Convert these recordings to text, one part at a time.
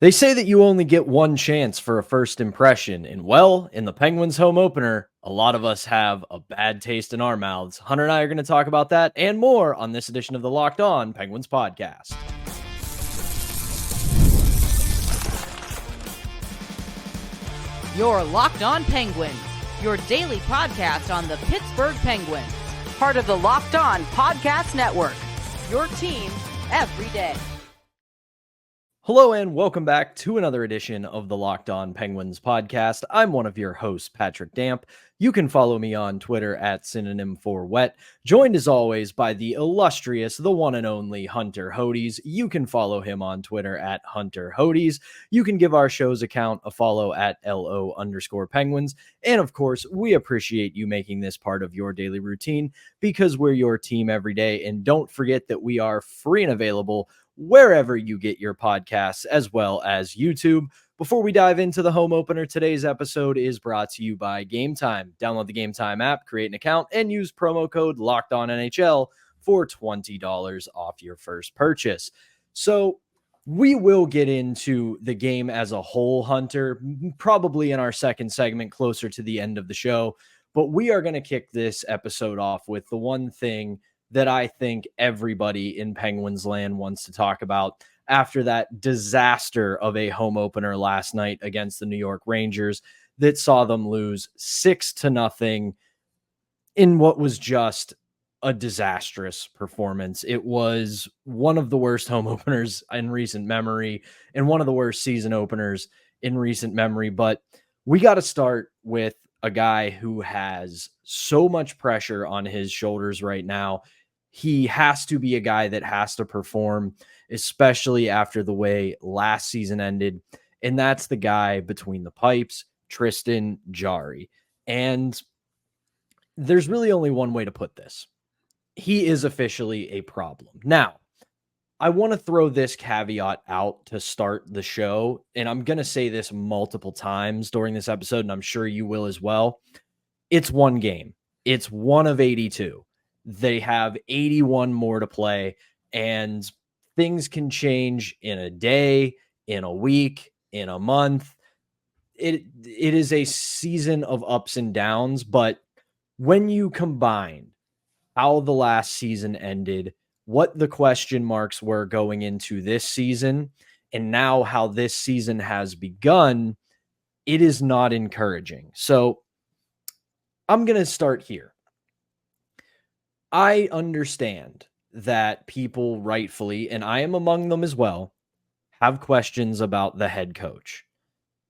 They say that you only get one chance for a first impression, and well, in the Penguins home opener, a lot of us have a bad taste in our mouths. Hunter and I are going to talk about that and more on this edition of the Locked On Penguins podcast. Your Locked On Penguins, your daily podcast on the Pittsburgh Penguins, part of the Locked On Podcast Network, your team every day. Hello and welcome back to another edition of the Locked On Penguins podcast. I'm one of your hosts, Patrick Damp. You can follow me on Twitter at synonym for wet. Joined as always by the illustrious, the one and only Hunter Hodes. You can follow him on Twitter at Hunter Hodes. You can give our show's account a follow at LO_Penguins. And of course, we appreciate you making this part of your daily routine because we're your team every day. And don't forget that we are free and available wherever you get your podcasts, as well as YouTube. Before we dive into the home opener, today's episode is brought to you by Game Time. Download the Game Time app, create an account, and use promo code LOCKEDONNHL for $20 off your first purchase. So we will get into the game as a whole, Hunter, probably in our second segment closer to the end of the show. But we are going to kick this episode off with the one thing that I think everybody in Penguins land wants to talk about after that disaster of a home opener last night against the New York Rangers that saw them lose 6-0 in what was just a disastrous performance. It was one of the worst home openers in recent memory and one of the worst season openers in recent memory. But we got to start with a guy who has so much pressure on his shoulders right now. He has to be a guy that has to perform, especially after the way last season ended. And that's the guy between the pipes, Tristan Jarry. And there's really only one way to put this. He is officially a problem. Now, I want to throw this caveat out to start the show, and I'm going to say this multiple times during this episode, and I'm sure you will as well. It's one game. It's one of 82. They have 81 more to play, and things can change in a day, in a week, in a month. It is a season of ups and downs, but when you combine how the last season ended, what the question marks were going into this season, and now how this season has begun, it is not encouraging. So I'm going to start here. I understand that people rightfully, and I am among them as well, have questions about the head coach.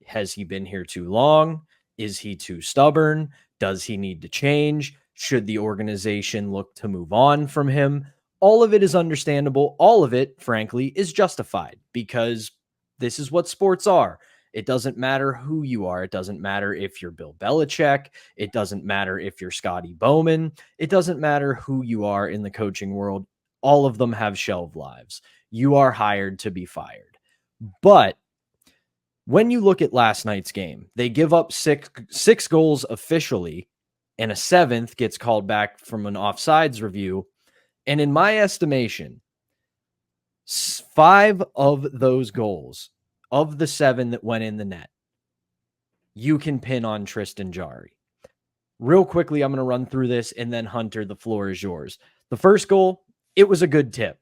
Has he been here too long? Is he too stubborn? Does he need to change? Should the organization look to move on from him? All of it is understandable. All of it, frankly, is justified because this is what sports are. It doesn't matter who you are. It doesn't matter if you're Bill Belichick. It doesn't matter if you're Scotty Bowman. It doesn't matter who you are in the coaching world. All of them have shelf lives. You are hired to be fired. But when you look at last night's game, they give up six goals officially, and a seventh gets called back from an offsides review. And in my estimation, 5 of those goals, of the 7 that went in the net, you can pin on Tristan Jarry. Real quickly, I'm going to run through this, and then Hunter, the floor is yours. The first goal, it was a good tip.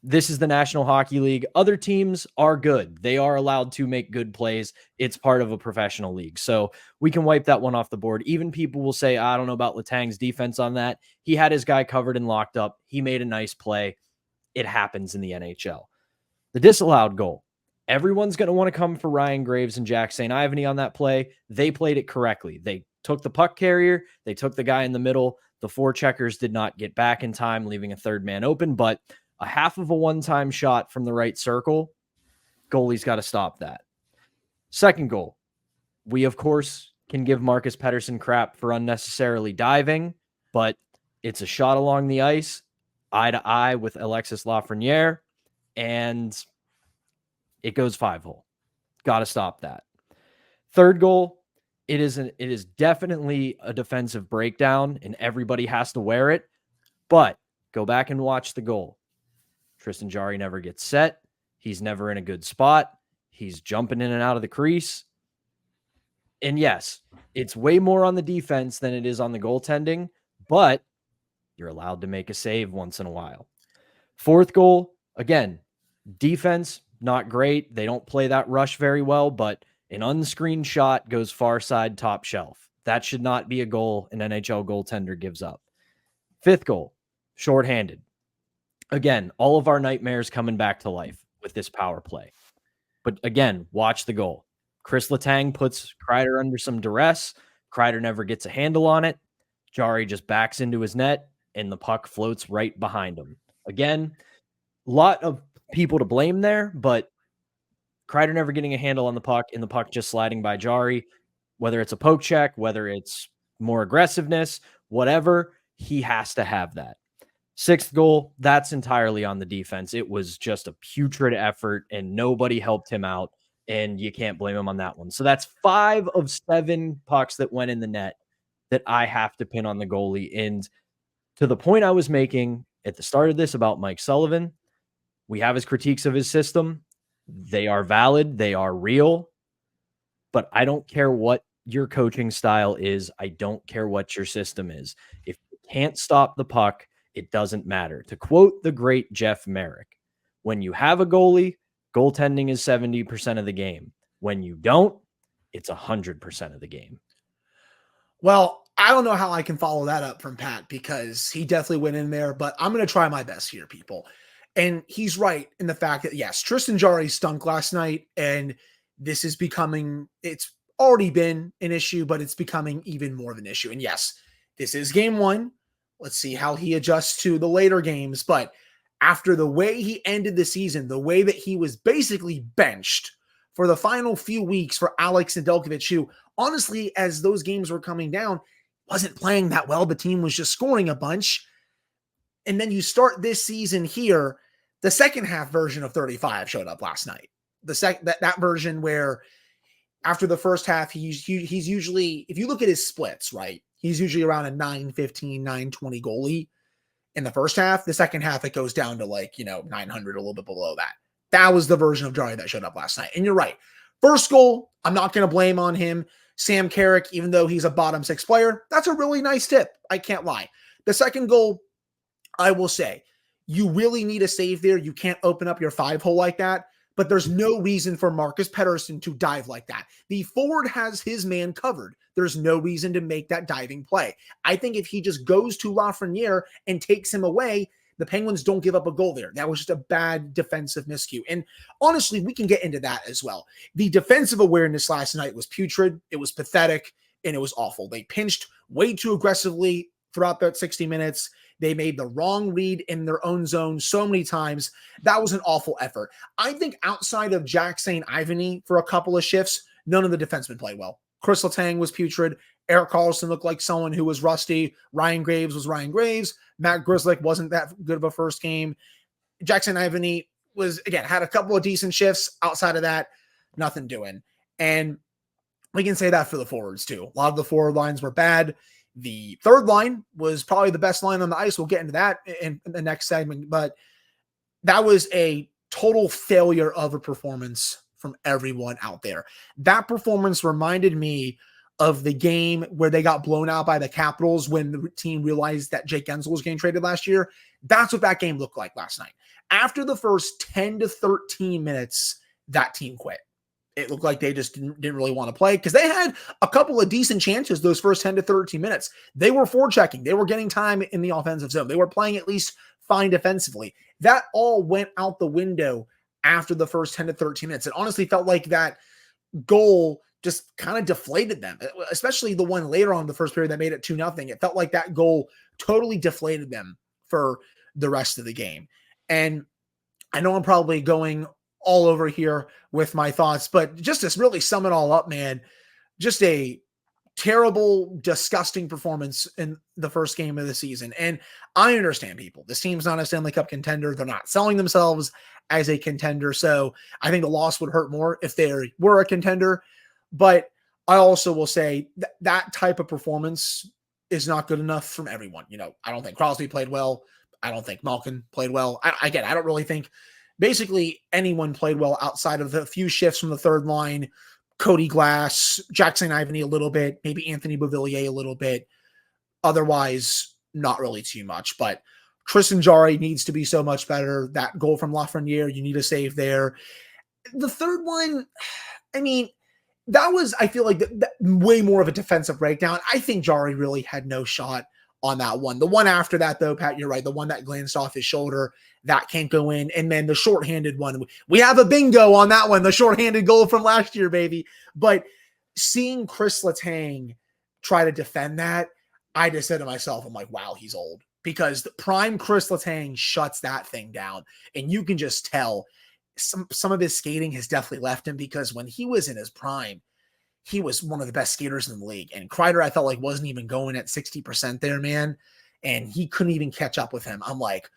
This is the National Hockey League. Other teams are good. They are allowed to make good plays. It's part of a professional league. So we can wipe that one off the board. Even people will say, I don't know about Letang's defense on that. He had his guy covered and locked up. He made a nice play. It happens in the NHL. The disallowed goal. Everyone's going to want to come for Ryan Graves and Jack St. Ivany on that play. They played it correctly. They took the puck carrier. They took the guy in the middle. The forecheckers did not get back in time, leaving a third man open, but a half of a one-time shot from the right circle, goalie's got to stop that. Second goal, we, of course, can give Marcus Pettersson crap for unnecessarily diving, but it's a shot along the ice, eye to eye with Alexis Lafreniere, and it goes 5-hole. Got to stop that. Third goal, it is definitely a defensive breakdown, and everybody has to wear it, but go back and watch the goal. Tristan Jarry never gets set. He's never in a good spot. He's jumping in and out of the crease. And yes, it's way more on the defense than it is on the goaltending, but you're allowed to make a save once in a while. Fourth goal, again, defense, not great. They don't play that rush very well, but an unscreened shot goes far side top shelf. That should not be a goal an NHL goaltender gives up. Fifth goal, shorthanded. Again, all of our nightmares coming back to life with this power play. But again, watch the goal. Chris Letang puts Kreider under some duress. Kreider never gets a handle on it. Jari just backs into his net, and the puck floats right behind him. Again, a lot of people to blame there, but Kreider never getting a handle on the puck, and the puck just sliding by Jari. Whether it's a poke check, whether it's more aggressiveness, whatever, he has to have that. Sixth goal, that's entirely on the defense. It was just a putrid effort, and nobody helped him out, and you can't blame him on that one. So that's 5 of 7 pucks that went in the net that I have to pin on the goalie. And to the point I was making at the start of this about Mike Sullivan, we have his critiques of his system. They are valid. They are real. But I don't care what your coaching style is. I don't care what your system is. If you can't stop the puck, it doesn't matter. To quote the great Jeff Merrick, when you have a goalie, goaltending is 70% of the game. When you don't, it's 100% of the game. Well, I don't know how I can follow that up from Pat because he definitely went in there, but I'm going to try my best here, people. And he's right in the fact that, yes, Tristan Jarry stunk last night, and this is becoming, it's already been an issue, but it's becoming even more of an issue. And yes, this is game 1. Let's see how he adjusts to the later games. But after the way he ended the season, the way that he was basically benched for the final few weeks for Alex Nedeljkovic, who honestly, as those games were coming down, wasn't playing that well. The team was just scoring a bunch. And then you start this season here, the second half version of 35 showed up last night. That version where after the first half, he's usually, if you look at his splits, right, he's usually around a 915, 920 goalie in the first half. The second half, it goes down to 900, a little bit below that. That was the version of Jari that showed up last night. And you're right. First goal, I'm not going to blame on him. Sam Carrick, even though he's a bottom 6 player, that's a really nice tip. I can't lie. The second goal, I will say, you really need a save there. You can't open up your 5-hole like that. But there's no reason for Marcus Pettersson to dive like that. The forward has his man covered. There's no reason to make that diving play. I think if he just goes to Lafreniere and takes him away, the Penguins don't give up a goal there. That was just a bad defensive miscue. And honestly, we can get into that as well. The defensive awareness last night was putrid. It was pathetic, and it was awful. They pinched way too aggressively throughout that 60 minutes. They made the wrong read in their own zone so many times. That was an awful effort. I think outside of Jack St. Ivany for a couple of shifts, none of the defensemen played well. Chris Letang was putrid. Erik Karlsson looked like someone who was rusty. Ryan Graves was Ryan Graves. Matt Grzelcyk wasn't that good of a first game. Jack St. Ivany was, again, had a couple of decent shifts. Outside of that, nothing doing. And we can say that for the forwards too. A lot of the forward lines were bad. The third line was probably the best line on the ice. We'll get into that in the next segment, but that was a total failure of a performance from everyone out there. That performance reminded me of the game where they got blown out by the Capitals when the team realized that Jake Gensel was getting traded last year. That's what that game looked like last night. After the first 10 to 13 minutes, that team quit. It looked like they just didn't really want to play because they had a couple of decent chances those first 10 to 13 minutes. They were forechecking. They were getting time in the offensive zone. They were playing at least fine defensively. That all went out the window after the first 10 to 13 minutes. It honestly felt like that goal just kind of deflated them, especially the one later on in the first period that made it 2-0. It felt like that goal totally deflated them for the rest of the game. And I know I'm probably going all over here with my thoughts, but just to really sum it all up, man, just a terrible, disgusting performance in the first game of the season. And I understand people. This team's not a Stanley Cup contender. They're not selling themselves as a contender. So I think the loss would hurt more if they were a contender. But I also will say that type of performance is not good enough from everyone. I don't think Crosby played well. I don't think Malkin played well. I don't really think basically anyone played well outside of the few shifts from the third line. Cody Glass, Jackson Ivany a little bit, maybe Anthony Beauvillier a little bit. Otherwise, not really too much. But Tristan Jarry needs to be so much better. That goal from Lafreniere, you need a save there. The third one, I mean, that was, I feel like, way more of a defensive breakdown. I think Jarry really had no shot on that one. The one after that, though, Pat, you're right. The one that glanced off his shoulder, that can't go in. And then the shorthanded one, we have a bingo on that one, the shorthanded goal from last year, baby. But seeing Chris Letang try to defend that, I just said to myself, I'm like, wow, he's old. Because the prime Chris Letang shuts that thing down. And you can just tell some of his skating has definitely left him, because when he was in his prime, he was one of the best skaters in the league. And Kreider, I felt like, wasn't even going at 60% there, man. And he couldn't even catch up with him. I'm like,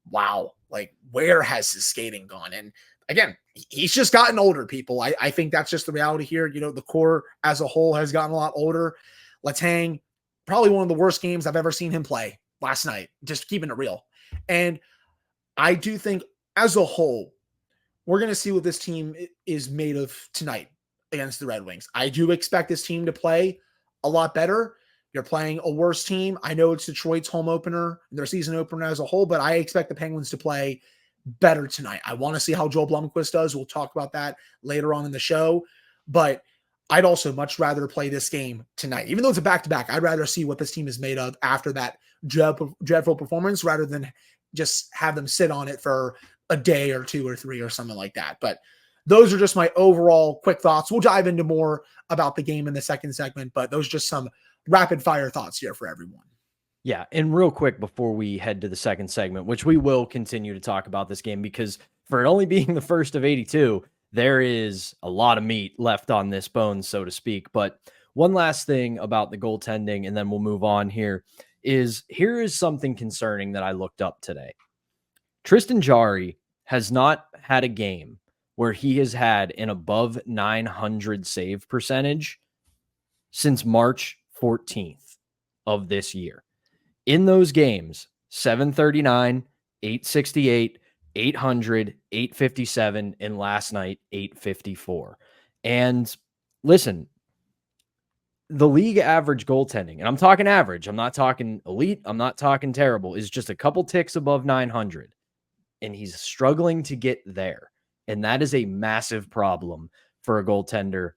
wow, like, where has his skating gone? And again, he's just gotten older, people. I think that's just the reality here. You know, the core as a whole has gotten a lot older. Letang, probably one of the worst games I've ever seen him play last night, just keeping it real. And I do think as a whole, we're going to see what this team is made of tonight against the Red Wings. I do expect this team to play a lot better. You're playing a worse team. I know it's Detroit's home opener, their season opener as a whole, but I expect the Penguins to play better tonight. I want to see how Joel Blomqvist does. We'll talk about that later on in the show, but I'd also much rather play this game tonight. Even though it's a back-to-back, I'd rather see what this team is made of after that dreadful performance rather than just have them sit on it for a day or two or three or something like that. But those are just my overall quick thoughts. We'll dive into more about the game in the second segment, but those are just some rapid fire thoughts here for everyone. Yeah. And real quick before we head to the second segment, which we will continue to talk about this game, because for it only being the first of 82, there is a lot of meat left on this bone, so to speak. But one last thing about the goaltending, and then we'll move on here is something concerning that I looked up today. Tristan Jarry has not had a game where he has had an above 900 save percentage since March 14th of this year. In those games, 739, 868, 800, 857, and last night, 854. And listen, the league average goaltending, and I'm talking average, I'm not talking elite, I'm not talking terrible, is just a couple ticks above 900. And he's struggling to get there. And that is a massive problem for a goaltender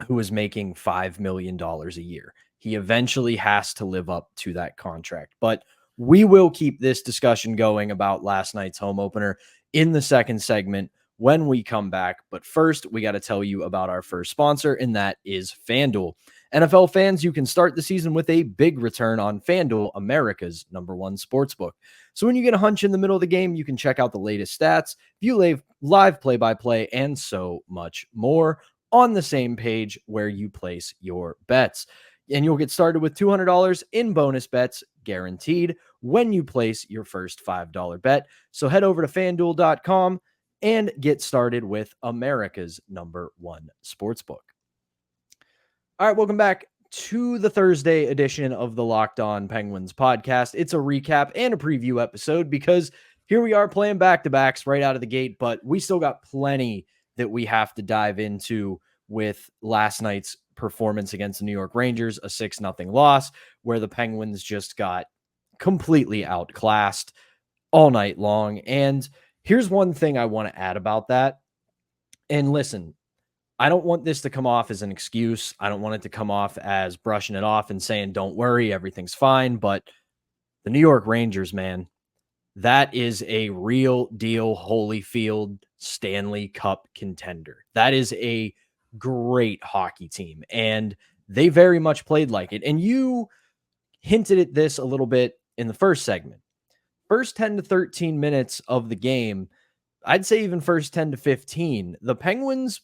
who is making $5 million a year. He eventually has to live up to that contract. But we will keep this discussion going about last night's home opener in the second segment when we come back. But first, we got to tell you about our first sponsor, and that is FanDuel. NFL fans, you can start the season with a big return on FanDuel, America's #1 sportsbook. So when you get a hunch in the middle of the game, you can check out the latest stats, view live play-by-play, and so much more on the same page where you place your bets. And you'll get started with $200 in bonus bets guaranteed when you place your first $5 bet. So head over to FanDuel.com and get started with America's #1 sportsbook. All right, welcome back to the Thursday edition of the Locked On Penguins podcast. It's a recap and a preview episode because here we are playing back-to-backs right out of the gate, but we still got plenty that we have to dive into with last night's performance against the New York Rangers, a 6-0 loss where the Penguins just got completely outclassed all night long. And here's one thing I want to add about that. And listen, I don't want this to come off as an excuse. I don't want it to come off as brushing it off and saying, don't worry, everything's fine. But the New York Rangers, man, that is a real deal Holyfield Stanley Cup contender. That is a great hockey team, and they very much played like it. And you hinted at this a little bit in the first segment. First 10 to 13 minutes of the game, I'd say even first 10 to 15, the Penguins,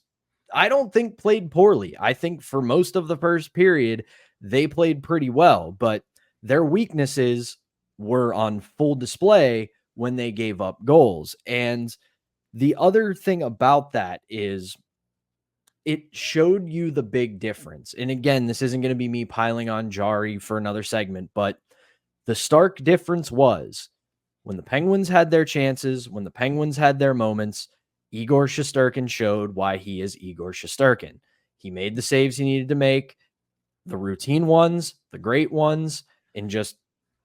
I don't think played poorly. I think for most of the first period, they played pretty well, but their weaknesses were on full display when they gave up goals. And the other thing about that is it showed you the big difference. And again, this isn't going to be me piling on Jarry for another segment, but the stark difference was when the Penguins had their chances, when the Penguins had their moments, Igor Shesterkin showed why he is Igor Shesterkin. He made the saves he needed to make, the routine ones, the great ones, and just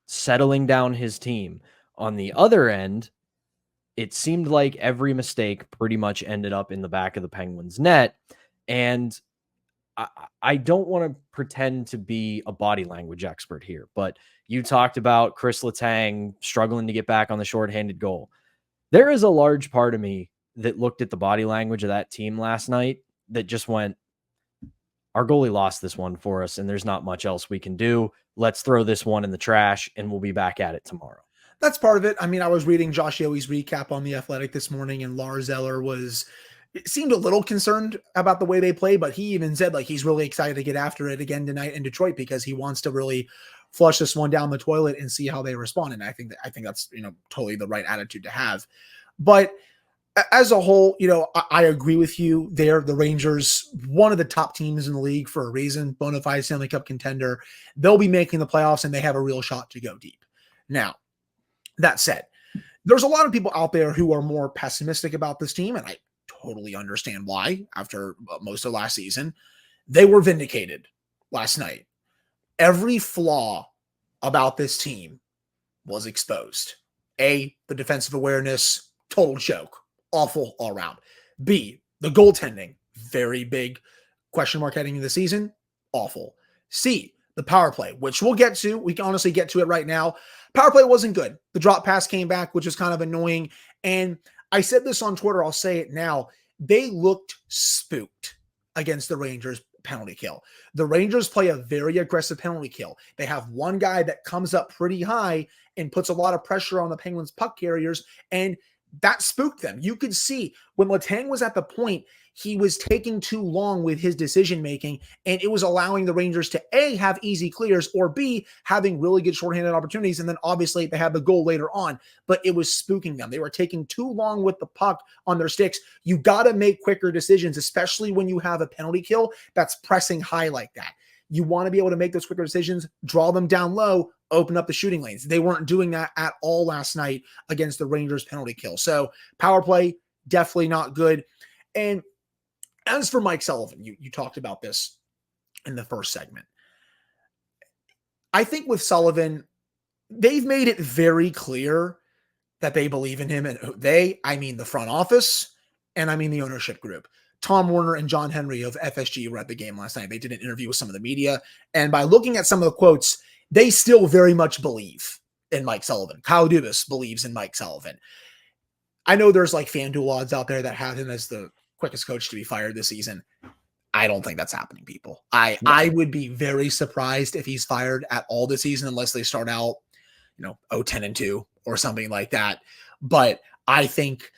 settling down his team. On the other end, it seemed like every mistake pretty much ended up in the back of the Penguins' net. And I don't want to pretend to be a body language expert here, but you talked about Chris Letang struggling to get back on the shorthanded goal. There is a large part of me that looked at the body language of that team last night that just went, our goalie lost this one for us, and there's not much else we can do. Let's throw this one in the trash, and we'll be back at it tomorrow. That's part of it. I mean, I was reading Josh Yohe's recap on The Athletic this morning, and Lars Eller seemed a little concerned about the way they play, but he even said like he's really excited to get after it again tonight in Detroit because he wants to really flush this one down the toilet and see how they respond. And I think that's, totally the right attitude to have. But as a whole, I agree with you there. The Rangers, one of the top teams in the league for a reason, bona fide Stanley Cup contender. They'll be making the playoffs and they have a real shot to go deep. Now, that said, there's a lot of people out there who are more pessimistic about this team, and I totally understand why. After most of last season, they were vindicated last night. Every flaw about this team was exposed. A, the defensive awareness, total joke, awful all around. B, the goaltending, very big question mark heading into the season, awful. C, the power play, which we'll get to. We can honestly get to it right now. Power play wasn't good. The drop pass came back, which was kind of annoying. And I said this on Twitter, I'll say it now. They looked spooked against the Rangers penalty kill. The Rangers play a very aggressive penalty kill. They have one guy that comes up pretty high and puts a lot of pressure on the Penguins puck carriers, and that spooked them. You could see when Letang was at the point, he was taking too long with his decision-making, and it was allowing the Rangers to A, have easy clears, or B, having really good shorthanded opportunities. And then obviously they had the goal later on, but it was spooking them. They were taking too long with the puck on their sticks. You got to make quicker decisions, especially when you have a penalty kill that's pressing high like that. You want to be able to make those quicker decisions, draw them down low, open up the shooting lanes. They weren't doing that at all last night against the Rangers penalty kill. So power play, definitely not good. And as for Mike Sullivan, you talked about this in the first segment. I think with Sullivan, they've made it very clear that they believe in him. And I mean the front office, and I mean the ownership group. Tom Werner and John Henry of FSG were at the game last night. They did an interview with some of the media. And by looking at some of the quotes, they still very much believe in Mike Sullivan. Kyle Dubas believes in Mike Sullivan. I know there's like FanDuel odds out there that have him as the quickest coach to be fired this season. I don't think that's happening, people. I would be very surprised if he's fired at all this season unless they start out, 10-2 or something like that. But I think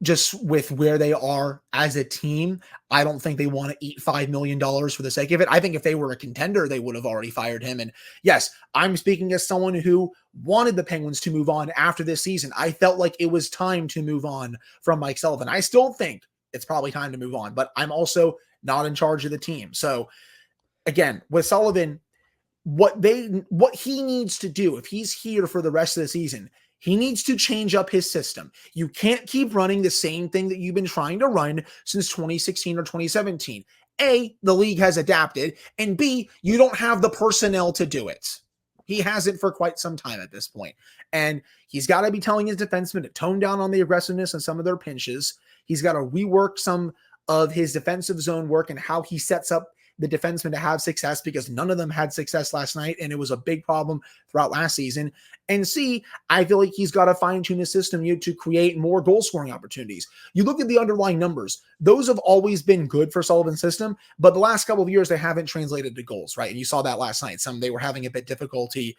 just with where they are as a team, I don't think they want to eat $5 million for the sake of it. I think if they were a contender, they would have already fired him. And yes, I'm speaking as someone who wanted the Penguins to move on after this season. I felt like it was time to move on from Mike Sullivan. I still think it's probably time to move on, but I'm also not in charge of the team. So again, with Sullivan, what he needs to do, if he's here for the rest of the season, he needs to change up his system. You can't keep running the same thing that you've been trying to run since 2016 or 2017. A, the league has adapted, and B, you don't have the personnel to do it. He hasn't for quite some time at this point. And he's got to be telling his defensemen to tone down on the aggressiveness and some of their pinches. He's got to rework some of his defensive zone work and how he sets up the defensemen to have success, because none of them had success last night, and it was a big problem throughout last season. And C, I feel like he's got to fine-tune his system to create more goal-scoring opportunities. You look at the underlying numbers. Those have always been good for Sullivan's system, but the last couple of years, they haven't translated to goals, right? And you saw that last night. They were having a bit difficulty,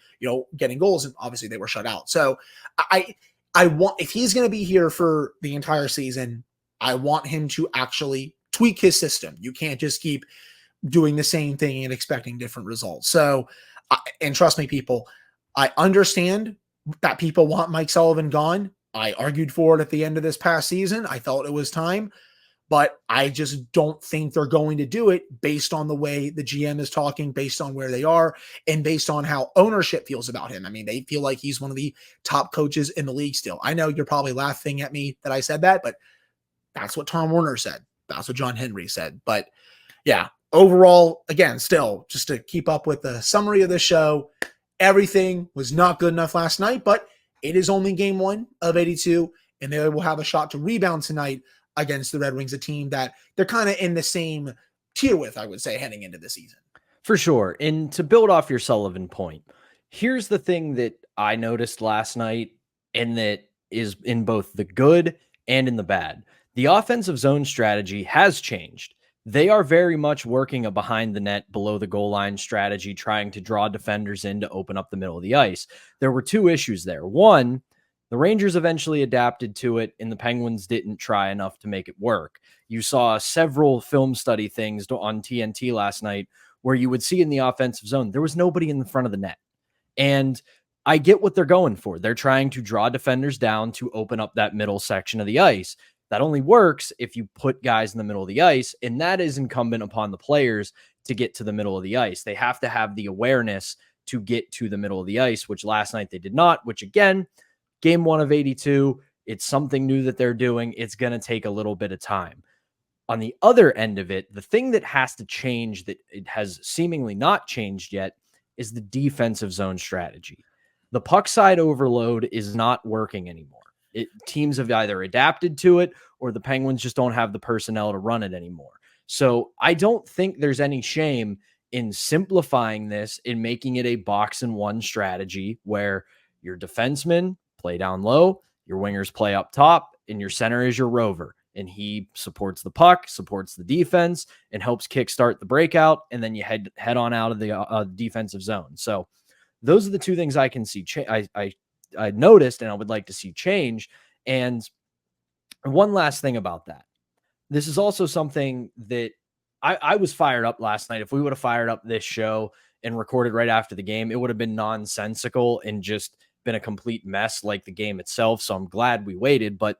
getting goals, and obviously they were shut out. So I want, if he's going to be here for the entire season, I want him to actually tweak his system. You can't just keep doing the same thing and expecting different results. So, and trust me, people, I understand that people want Mike Sullivan gone. I argued for it at the end of this past season. I felt it was time, but I just don't think they're going to do it based on the way the GM is talking, based on where they are, and based on how ownership feels about him. I mean, they feel like he's one of the top coaches in the league still. I know you're probably laughing at me that I said that, but that's what Tom Werner said. That's what John Henry said. But yeah, overall, again, still just to keep up with the summary of the show, everything was not good enough last night, but it is only game 1 of 82, and they will have a shot to rebound tonight against the Red Wings, a team that they're kind of in the same tier with, I would say, heading into the season. For sure. And to build off your Sullivan point, here's the thing that I noticed last night, and that is in both the good and in the bad. The offensive zone strategy has changed. They are very much working a behind the net, below the goal line strategy, trying to draw defenders in to open up the middle of the ice. There were 2 issues there. One, the Rangers eventually adapted to it, and the Penguins didn't try enough to make it work. You saw several film study things on TNT last night where you would see in the offensive zone, there was nobody in the front of the net. And I get what they're going for. They're trying to draw defenders down to open up that middle section of the ice. That only works if you put guys in the middle of the ice, and that is incumbent upon the players to get to the middle of the ice. They have to have the awareness to get to the middle of the ice, which last night they did not, which again, game 1 of 82, it's something new that they're doing. It's going to take a little bit of time. On the other end of it, the thing that has to change that it has seemingly not changed yet is the defensive zone strategy. The puck side overload is not working anymore. Teams have either adapted to it or the Penguins just don't have the personnel to run it anymore. So I don't think there's any shame in simplifying this, in making it a box and one strategy where your defensemen play down low, your wingers play up top, and your center is your rover. And he supports the puck, supports the defense, and helps kickstart the breakout. And then you head on out of the defensive zone. So those are the 2 things I can see. I noticed, and I would like to see change. And one last thing about that. This is also something that I was fired up last night. If we would have fired up this show and recorded right after the game, it would have been nonsensical and just been a complete mess like the game itself. So I'm glad we waited. But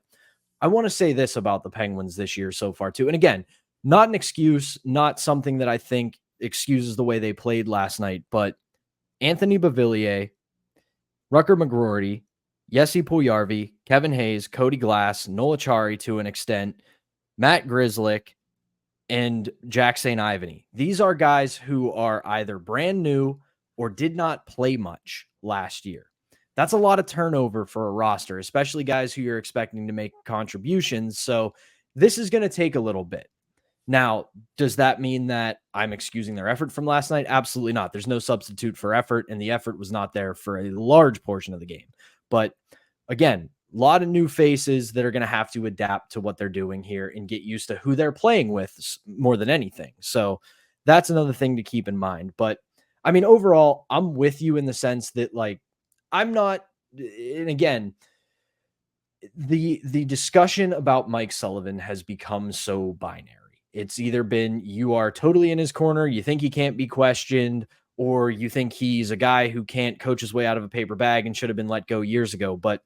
I want to say this about the Penguins this year so far too. And again, not an excuse, not something that I think excuses the way they played last night, but Anthony Beauvillier, Rucker McGroarty, Jesse Puljujarvi, Kevin Hayes, Cody Glass, Noel Acciari to an extent, Matt Grzelcyk, and Jack St. Ivany. These are guys who are either brand new or did not play much last year. That's a lot of turnover for a roster, especially guys who you're expecting to make contributions. So this is going to take a little bit. Now, does that mean that I'm excusing their effort from last night? Absolutely not. There's no substitute for effort, and the effort was not there for a large portion of the game. But again, a lot of new faces that are going to have to adapt to what they're doing here and get used to who they're playing with more than anything. So that's another thing to keep in mind. But I mean, overall, I'm with you in the sense that, like, I'm not, and again, the discussion about Mike Sullivan has become so binary. It's either been you are totally in his corner, you think he can't be questioned, or you think he's a guy who can't coach his way out of a paper bag and should have been let go years ago. But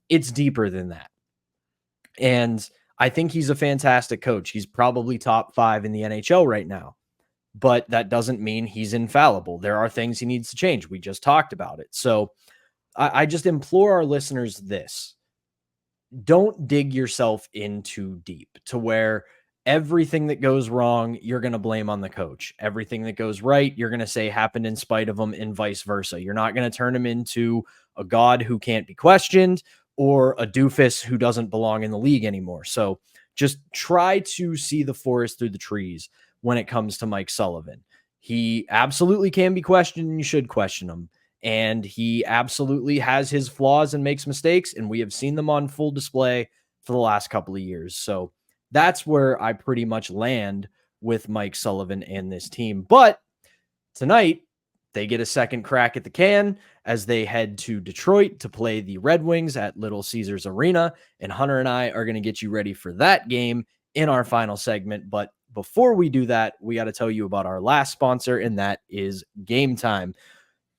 it's deeper than that. And I think he's a fantastic coach. He's probably top 5 in the NHL right now. But that doesn't mean he's infallible. There are things he needs to change. We just talked about it. So I just implore our listeners this. Don't dig yourself in too deep to where everything that goes wrong, you're going to blame on the coach. Everything that goes right, you're going to say happened in spite of him, and vice versa. You're not going to turn him into a god who can't be questioned or a doofus who doesn't belong in the league anymore. So just try to see the forest through the trees when it comes to Mike Sullivan. He absolutely can be questioned, and you should question him. And he absolutely has his flaws and makes mistakes, and we have seen them on full display for the last couple of years. So that's where I pretty much land with Mike Sullivan and this team. But tonight, they get a second crack at the can as they head to Detroit to play the Red Wings at Little Caesars Arena. And Hunter and I are going to get you ready for that game in our final segment. But before we do that, we got to tell you about our last sponsor, and that is Game Time.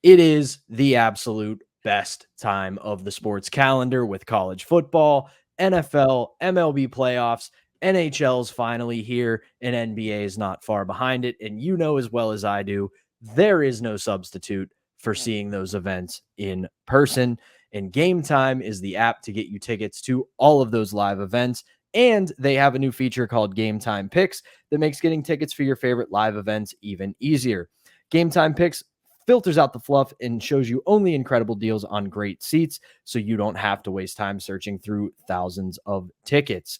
It is the absolute best time of the sports calendar with college football, NFL, MLB playoffs, NHL's finally here, and NBA is not far behind it. And you know as well as I do, there is no substitute for seeing those events in person. And Game Time is the app to get you tickets to all of those live events. And they have a new feature called Game Time Picks that makes getting tickets for your favorite live events even easier. Game Time Picks filters out the fluff and shows you only incredible deals on great seats, so you don't have to waste time searching through thousands of tickets.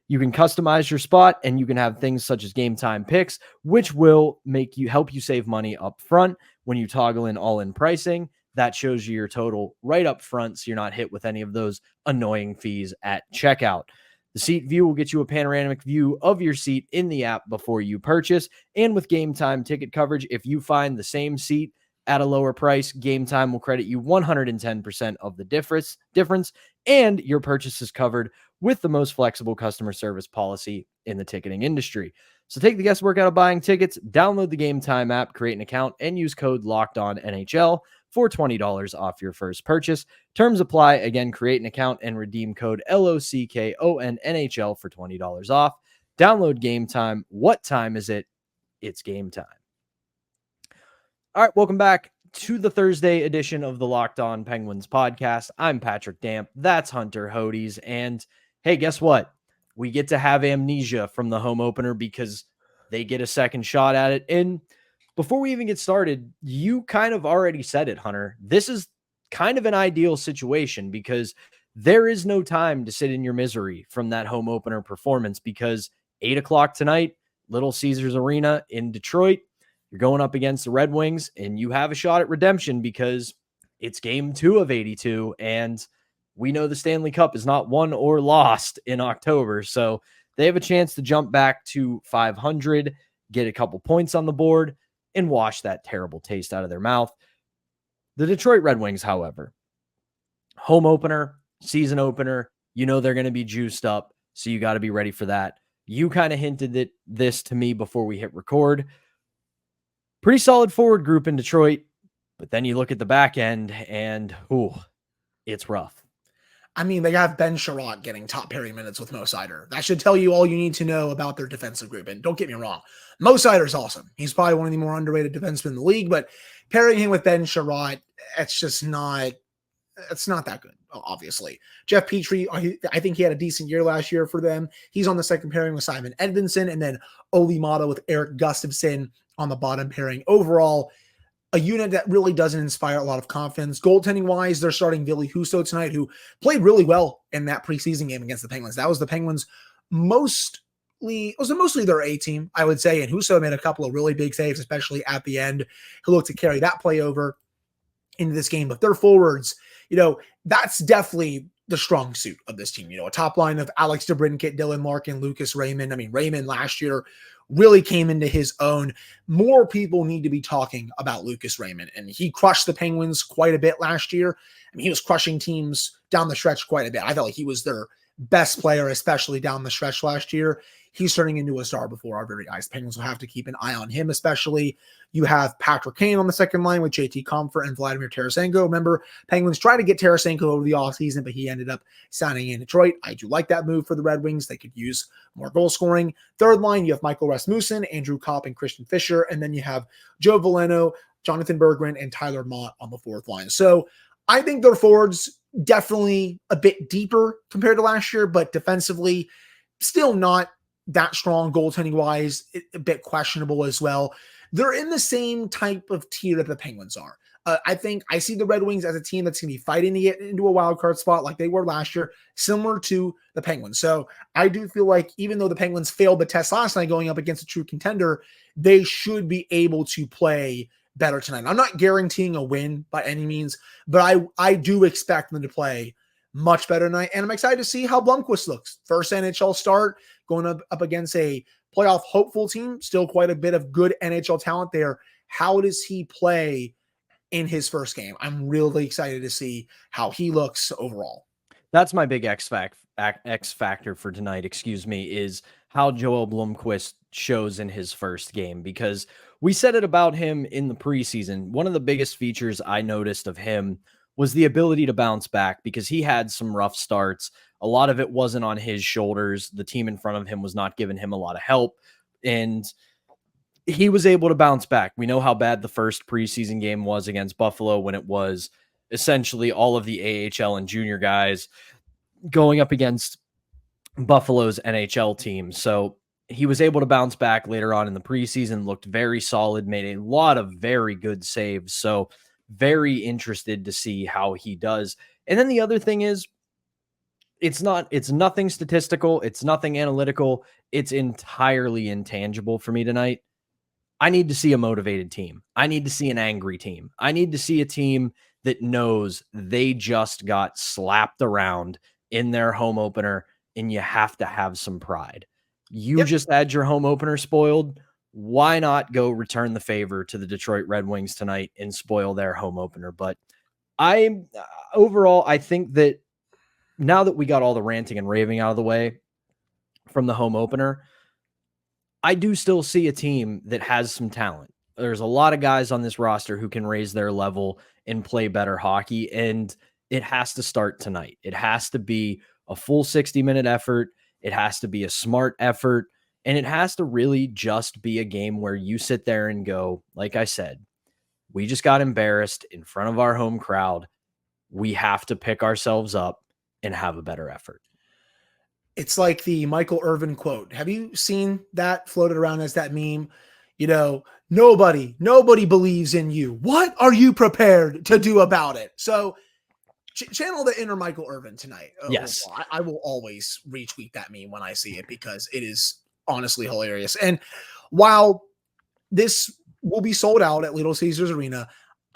You can customize your spot, and you can have things such as Game Time Picks, which will help you save money up front when you toggle in all-in pricing. That shows you your total right up front, so you're not hit with any of those annoying fees at checkout. The seat view will get you a panoramic view of your seat in the app before you purchase. And with Game Time ticket coverage, if you find the same seat at a lower price, Game Time will credit you 110% of the difference, and your purchase is covered with the most flexible customer service policy in the ticketing industry. So take the guesswork out of buying tickets, download the Game Time app, create an account, and use code LOCKEDONNHL for $20 off your first purchase. Terms apply. Again, create an account and redeem code LOCKONNHL for $20 off. Download Game Time. What time is it? It's game time. All right, welcome back to the Thursday edition of the Locked On Penguins podcast. I'm Patrick Damp. That's Hunter Hodes. And hey, guess what? We get to have amnesia from the home opener because they get a second shot at it. And before we even get started, you kind of already said it, Hunter. This is kind of an ideal situation because there is no time to sit in your misery from that home opener performance, because 8 o'clock tonight, Little Caesars Arena in Detroit, you're going up against the Red Wings, and you have a shot at redemption because it's game 2 of 82, and we know the Stanley Cup is not won or lost in October, so they have a chance to jump back to 500, get a couple points on the board, and wash that terrible taste out of their mouth. The Detroit Red Wings, however, home opener, season opener, you know they're going to be juiced up, so you got to be ready for that. You kind of hinted this to me before we hit record. Pretty solid forward group in Detroit, but then you look at the back end and, it's rough. I mean, they have Ben Sherratt getting top pairing minutes with Mo Seider. That should tell you all you need to know about their defensive group. And don't get me wrong, Mo Seider's awesome. He's probably one of the more underrated defensemen in the league, but pairing him with Ben Sherratt, it's not that good, obviously. Jeff Petrie, I think he had a decent year last year for them. He's on the second pairing with Simon Edvinsson, and then Oli Mata with Eric Gustafsson on the bottom pairing. Overall, a unit that really doesn't inspire a lot of confidence. Goaltending-wise, they're starting Ville Husso tonight, who played really well in that preseason game against the Penguins. That was the Penguins' mostly their A team, I would say, and Husso made a couple of really big saves, especially at the end. He'll look to carry that play over into this game. But their forwards, that's definitely the strong suit of this team. A top line of Alex DeBrincat, Dylan Larkin, Lucas Raymond. I mean, Raymond last year really came into his own. More people need to be talking about Lucas Raymond, and he crushed the Penguins quite a bit last year. I mean, he was crushing teams down the stretch quite a bit. I felt like he was their best player, especially down the stretch last year. He's turning into a star before our very eyes. The Penguins will have to keep an eye on him, especially. You have Patrick Kane on the second line with JT Compher and Vladimir Tarasenko. Remember, Penguins tried to get Tarasenko over the offseason, but he ended up signing in Detroit. I do like that move for the Red Wings. They could use more goal scoring. Third line, you have Michael Rasmussen, Andrew Kopp, and Christian Fischer. And then you have Joe Veleno, Jonathan Berggren, and Tyler Mott on the fourth line. So I think their forwards definitely a bit deeper compared to last year, but defensively still not that strong. Goaltending wise, a bit questionable as well. They're in the same type of tier that the Penguins are. I think I see the Red Wings as a team that's going to be fighting to get into a wild card spot like they were last year, similar to the Penguins. So I do feel like even though the Penguins failed the test last night going up against a true contender, they should be able to play better tonight. I'm not guaranteeing a win by any means, but I do expect them to play much better tonight. And I'm excited to see how Blomqvist looks. First NHL start, going up against a playoff hopeful team. Still quite a bit of good NHL talent there. How does he play in his first game? I'm really excited to see how he looks overall. That's my big X factor for tonight, is how Joel Blomqvist shows in his first game, because we said it about him in the preseason. One of the biggest features I noticed of him was the ability to bounce back, because he had some rough starts. A lot of it wasn't on his shoulders. The team in front of him was not giving him a lot of help, and he was able to bounce back. We know how bad the first preseason game was against Buffalo, when it was essentially all of the AHL and junior guys going up against Buffalo's NHL team. So he was able to bounce back later on in the preseason, looked very solid, made a lot of very good saves. So very interested to see how he does. And then the other thing is, it's nothing statistical, it's nothing analytical, it's entirely intangible for me tonight. I need to see a motivated team. I need to see an angry team. I need to see a team that knows they just got slapped around in their home opener, and you have to have some pride. You just had your home opener spoiled. Why not go return the favor to the Detroit Red Wings tonight and spoil their home opener? But overall, I think that now that we got all the ranting and raving out of the way from the home opener, I do still see a team that has some talent. There's a lot of guys on this roster who can raise their level and play better hockey, and it has to start tonight. It has to be a full 60-minute effort. It has to be a smart effort, and it has to really just be a game where you sit there and go, like I said, we just got embarrassed in front of our home crowd. We have to pick ourselves up and have a better effort. It's like the Michael Irvin quote. Have you seen that floated around as that meme? You know, nobody believes in you. What are you prepared to do about it? So channel the inner Michael Irvin tonight. Yes. I will always retweet that meme when I see it, because it is honestly hilarious. And while this will be sold out at Little Caesars Arena,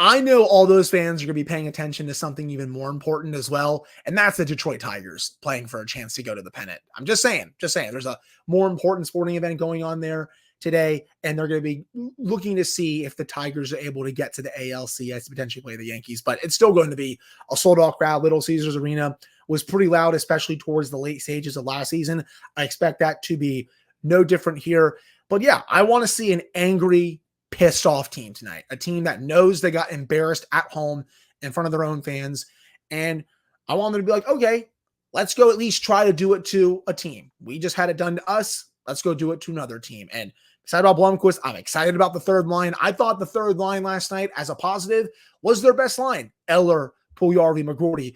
I know all those fans are going to be paying attention to something even more important as well, and that's the Detroit Tigers playing for a chance to go to the pennant. I'm just saying, there's a more important sporting event going on there today, and they're going to be looking to see if the Tigers are able to get to the ALCS to potentially play the Yankees, but it's still going to be a sold-out crowd. Little Caesars Arena was pretty loud, especially towards the late stages of last season. I expect that to be no different here, but yeah, I want to see an angry, pissed off team tonight, a team that knows they got embarrassed at home in front of their own fans. And I want them to be like, okay, let's go at least try to do it to a team. We just had it done to us. Let's go do it to another team. And excited about Blomqvist. I'm excited about the third line. I thought the third line last night as a positive was their best line. Eller, Puljujarvi, McGroarty.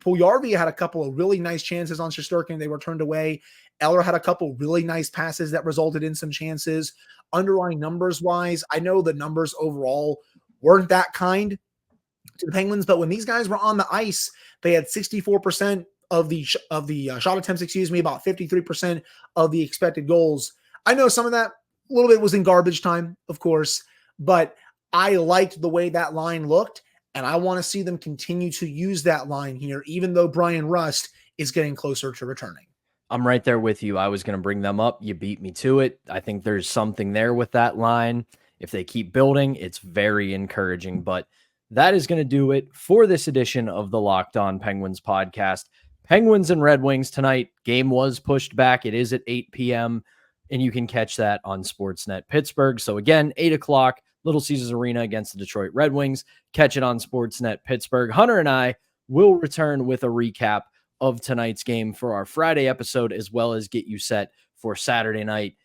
Puljujarvi had a couple of really nice chances on Shesterkin. They were turned away. Eller had a couple really nice passes that resulted in some chances. Underlying numbers-wise, I know the numbers overall weren't that kind to the Penguins, but when these guys were on the ice, they had 64% of the shot attempts, about 53% of the expected goals. I know some of that, a little bit was in garbage time, of course, but I liked the way that line looked, and I want to see them continue to use that line here, even though Brian Rust is getting closer to returning. I'm right there with you. I was going to bring them up. You beat me to it. I think there's something there with that line. If they keep building, it's very encouraging. But that is going to do it for this edition of the Locked On Penguins podcast. Penguins and Red Wings tonight. Game was pushed back. It is at 8 p.m., and you can catch that on Sportsnet Pittsburgh. So again, 8 o'clock, Little Caesars Arena against the Detroit Red Wings. Catch it on Sportsnet Pittsburgh. Hunter and I will return with a recap of tonight's game for our Friday episode, as well as get you set for Saturday night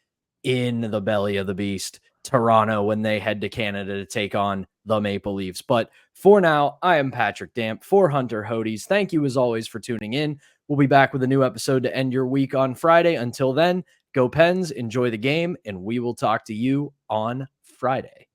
in the belly of the beast, Toronto, when they head to Canada to take on the Maple Leafs. But for now, I am Patrick Damp for Hunter Hodes. Thank you as always for tuning in. We'll be back with a new episode to end your week on Friday. Until then, go Pens, enjoy the game, and we will talk to you on Friday.